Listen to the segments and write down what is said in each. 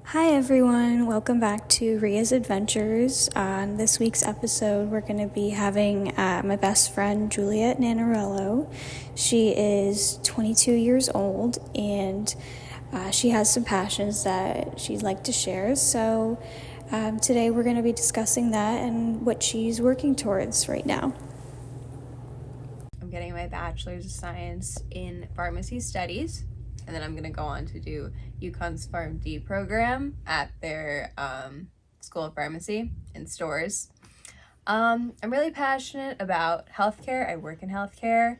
Hi everyone, welcome back to Ria's Adventures. On this week's episode, we're going to be having my best friend Juliet Nanarello. She is 22 years old and she has some passions that she'd like to share. So today we're going to be discussing that and what she's working towards right now. I'm getting my bachelor's of science in pharmacy studies, and then I'm going to go on to do UConn's PharmD program at their School of Pharmacy in stores. I'm really passionate about healthcare. I work in healthcare.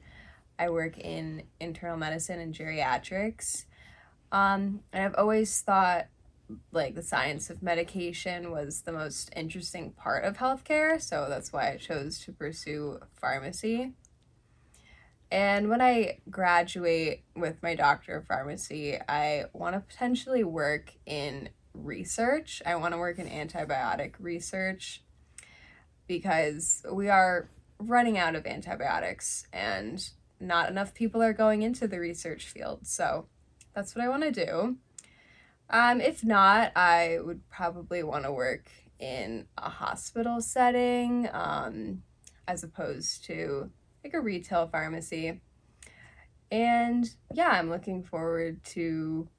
I work in internal medicine and geriatrics. And I've always thought like the science of medication was the most interesting part of healthcare, so that's why I chose to pursue pharmacy. And when I graduate with my Doctor of Pharmacy, I want to potentially work in research. I want to work in antibiotic research because we are running out of antibiotics and not enough people are going into the research field. So that's what I want to do. If not, I would probably want to work in a hospital setting as opposed to like a retail pharmacy. And yeah, I'm looking forward to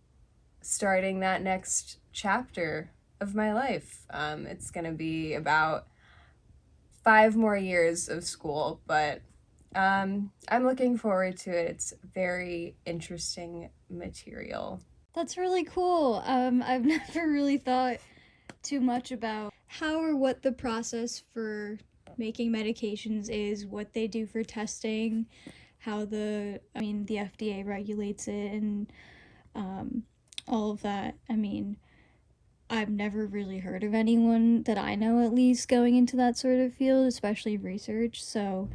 starting that next chapter of my life. It's going to be about 5 more years of school, but I'm looking forward to it. It's very interesting material. That's really cool. I've never really thought too much about how or what the process for making medications is, what they do for testing, how the FDA regulates it, and all of that. I've never really heard of anyone that I know at least going into that sort of field, especially research. So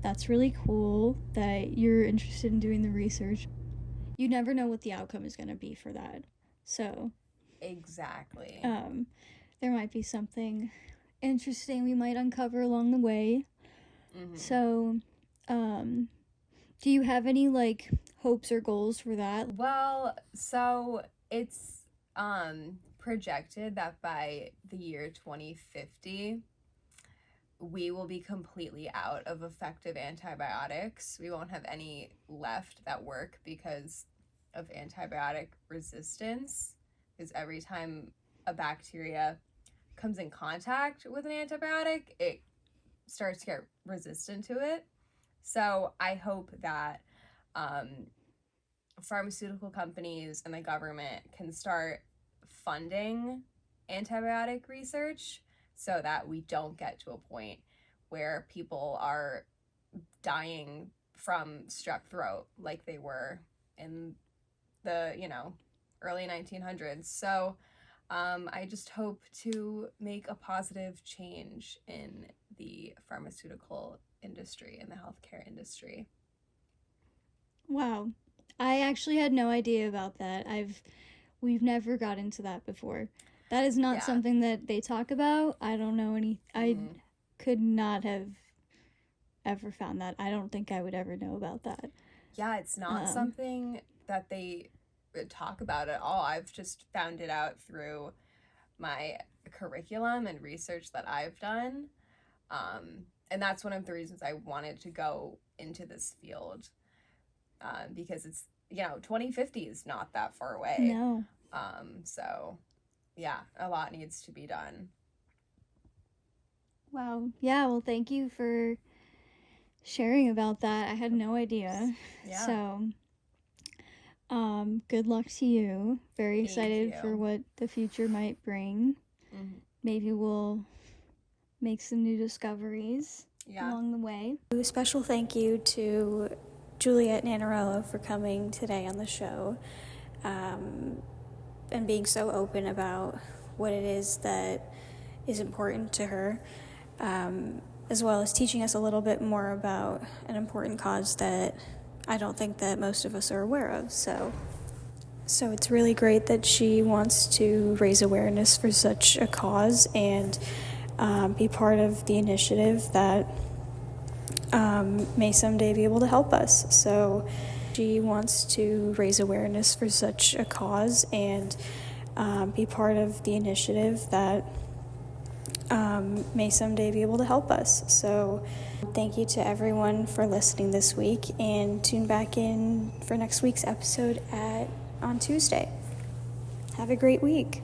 that's really cool that you're interested in doing the research. You never know what the outcome is going to be for that. So Exactly. there might be something interesting we might uncover along the way. Mm-hmm. So do you have any like hopes or goals for that? Well, so it's projected that by the year 2050 we will be completely out of effective antibiotics. We won't have any left that work because of antibiotic resistance, because every time a bacteria comes in contact with an antibiotic, it starts to get resistant to it. So I hope that pharmaceutical companies and the government can start funding antibiotic research so that we don't get to a point where people are dying from strep throat like they were in the, early 1900s. So I just hope to make a positive change in the pharmaceutical industry and the healthcare industry. Wow. I actually had no idea about that. We've never got into that before. That is not something that they talk about. I don't know any. I could not have ever found that. I don't think I would ever know about that. Yeah, it's not something that they talk about at all. I've just found it out through my curriculum and research that I've done. And that's one of the reasons I wanted to go into this field, because it's, 2050 is not that far away. No. So yeah, a lot needs to be done. Wow. Yeah, well, thank you for sharing about that. I had no idea. Yeah. So good luck to you. Very excited for what the future might bring. Mm-hmm. Maybe we'll make some new discoveries along the way. A special thank you to Juliet Nanarello for coming today on the show and being so open about what it is that is important to her, as well as teaching us a little bit more about an important cause that I don't think that most of us are aware of. So it's really great that she wants to raise awareness for such a cause and be part of the initiative that may someday be able to help us. So She wants to raise awareness for such a cause and be part of the initiative that may someday be able to help us. So thank you to everyone for listening this week, and tune back in for next week's episode on Tuesday. Have a great week.